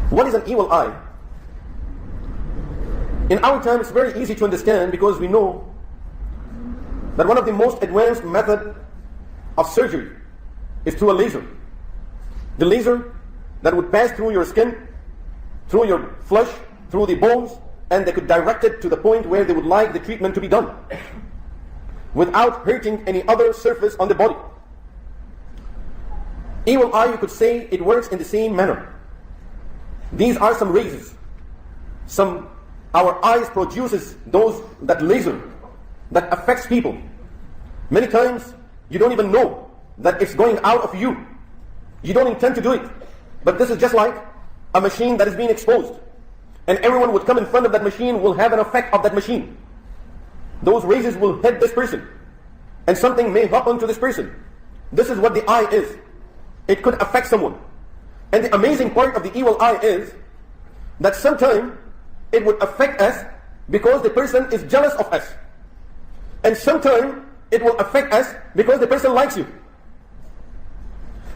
What is an evil eye? In our time, it's very easy to understand because we know that one of the most advanced method of surgery is through a laser. The laser that would pass through your skin, through your flesh, through the bones, and they could direct it to the point where they would like the treatment to be done without hurting any other surface on the body. Evil eye, you could say, it works in the same manner. These are some rays. Our eyes produces that laser that affects people. Many times you don't even know that it's going out of you. You don't intend to do it. But this is just like a machine that is being exposed. And everyone would come in front of that machine will have an effect of that machine. Those rays will hit this person. And something may happen to this person. This is what the eye is. It could affect someone. And the amazing part of the evil eye is that sometimes it would affect us because the person is jealous of us. And sometimes it will affect us because the person likes you.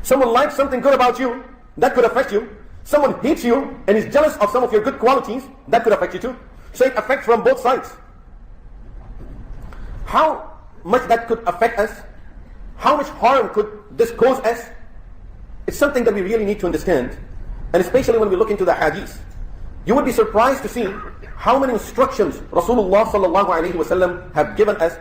Someone likes something good about you, that could affect you. Someone hates you and is jealous of some of your good qualities, that could affect you too. So it affects from both sides. How much that could affect us, how much harm could this cause us, it's something that we really need to understand. And especially when we look into the hadith, you would be surprised to see how many instructions Rasulullah sallallahu alaihi wasallam have given us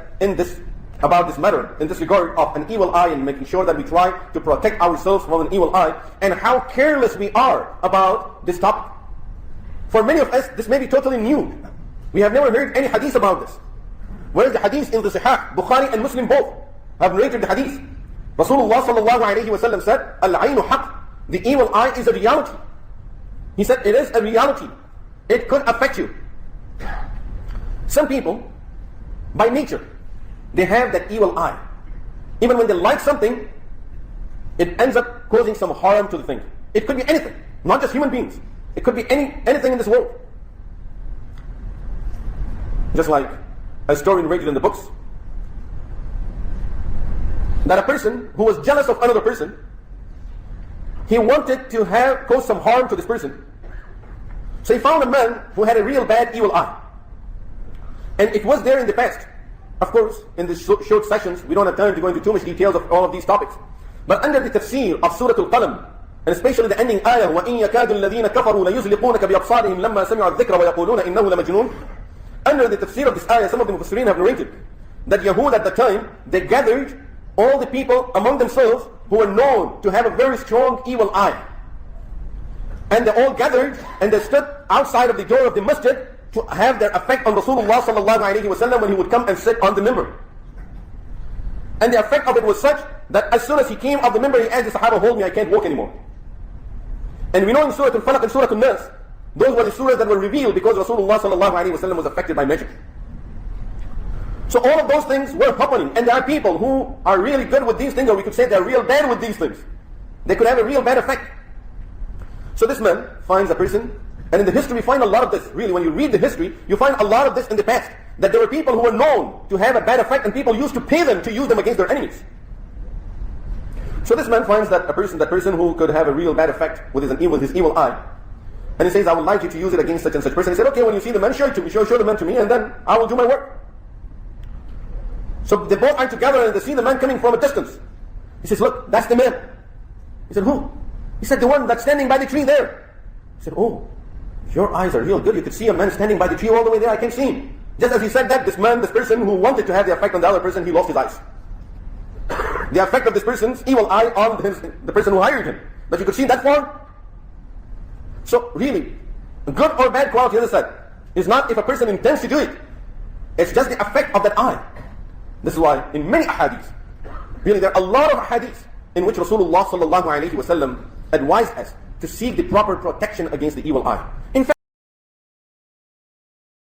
about this matter, in this regard of an evil eye, and making sure that we try to protect ourselves from an evil eye, and how careless we are about this topic. For many of us, this may be totally new. We have never heard any hadith about this. Whereas the hadith in the Sahih, Bukhari and Muslim both have narrated the hadith. Rasulullah sallallahu alaihi wasallam said, Al-aynu haq, the evil eye is a reality. He said, it is a reality. It could affect you. Some people, by nature, they have that evil eye. Even when they like something, it ends up causing some harm to the thing. It could be anything, not just human beings. It could be anything in this world. Just like a story narrated in the books, that a person who was jealous of another person, he wanted to cause some harm to this person. So he found a man who had a real bad evil eye. And it was there in the past. Of course, in these short sessions, we don't have time to go into too much details of all of these topics. But under the tafsir of Surah Al-Qalam, and especially the ending ayah, وَإِن يَكَادُ الَّذِينَ كَفَرُوا لَيُزْلِقُونَكَ بِأَبْصَارِهِمْ لَمَّا سَمِعُوا الذِّكْرَ وَيَقُولُونَ إِنَّهُ لَمَجْنُونَ. Under the tafsir of this ayah, some of the Mufassirin have narrated that Yahud at the time, they gathered all the people among themselves who were known to have a very strong evil eye. And they all gathered and they stood outside of the door of the masjid to have their effect on Rasulullah sallallahu alaihi wasallam when he would come and sit on the minbar. And the effect of it was such that as soon as he came off the minbar, he asked the Sahaba, hold me, I can't walk anymore. And we know in Surah Al-Falaq and Surah Al-Nas, those were the surahs that were revealed because Rasulullah sallallahu alaihi wasallam was affected by magic. So all of those things were happening, and there are people who are really good with these things, or we could say they're real bad with these things. They could have a real bad effect. So this man finds a person, and in the history we find a lot of this. Really, when you read the history, you find a lot of this in the past. That there were people who were known to have a bad effect, and people used to pay them to use them against their enemies. So this man finds that person who could have a real bad effect with his evil eye. And he says, I would like you to use it against such and such person. He said, okay, when you see the man, show it to me, show the man to me, and then I will do my work. So they both are together and they see the man coming from a distance. He says, look, that's the man. He said, who? He said, the one that's standing by the tree there. He said, oh, your eyes are real good. You could see a man standing by the tree all the way there. I can see him. Just as he said that, this person who wanted to have the effect on the other person, he lost his eyes. The effect of this person's evil eye on the person who hired him. But you could see that far. So really, good or bad quality, as I said, is not if a person intends to do it. It's just the effect of that eye. This is why in many ahadith, really there are a lot of ahadith in which Rasulullah sallallahu alaihi wasallam advised us to seek the proper protection against the evil eye. In fact,